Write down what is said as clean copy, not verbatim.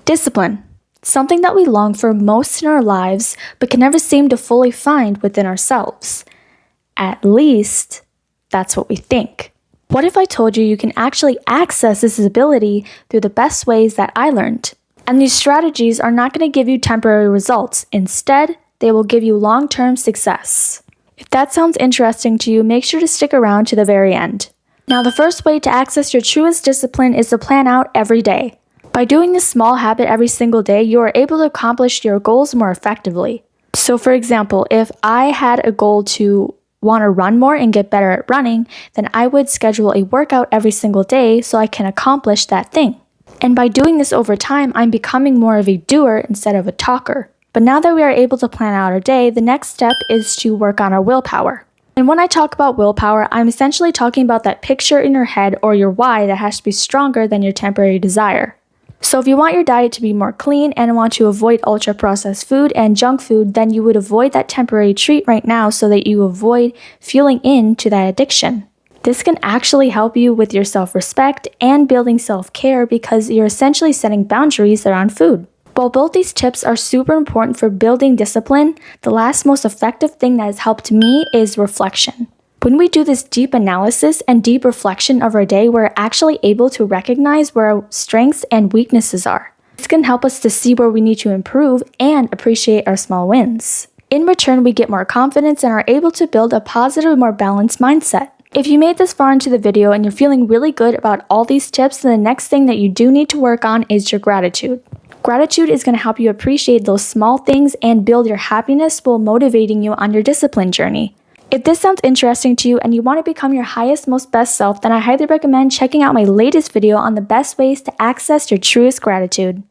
Discipline. Something that we long for most in our lives, but can never seem to fully find within ourselves. At least, that's what we think. What if I told you you can actually access this ability through the best ways that I learned? And these strategies are not going to give you temporary results. Instead, they will give you long-term success. If that sounds interesting to you, make sure to stick around to the very end. Now, the first way to access your truest discipline is to plan out every day. By doing this small habit every single day, you are able to accomplish your goals more effectively. So for example, if I had a goal to want to run more and get better at running, then I would schedule a workout every single day so I can accomplish that thing. And by doing this over time, I'm becoming more of a doer instead of a talker. But now that we are able to plan out our day, the next step is to work on our willpower. And when I talk about willpower, I'm essentially talking about that picture in your head or your why that has to be stronger than your temporary desire. So if you want your diet to be more clean and want to avoid ultra-processed food and junk food, then you would avoid that temporary treat right now so that you avoid fueling into that addiction. This can actually help you with your self-respect and building self-care because you're essentially setting boundaries around food. While both these tips are super important for building discipline, the last most effective thing that has helped me is reflection. When we do this deep analysis and deep reflection of our day, we're actually able to recognize where our strengths and weaknesses are. This can help us to see where we need to improve and appreciate our small wins. In return, we get more confidence and are able to build a positive, more balanced mindset. If you made this far into the video and you're feeling really good about all these tips, then the next thing that you do need to work on is your gratitude. Gratitude is going to help you appreciate those small things and build your happiness while motivating you on your discipline journey. If this sounds interesting to you and you want to become your highest, most best self, then I highly recommend checking out my latest video on the best ways to access your truest gratitude.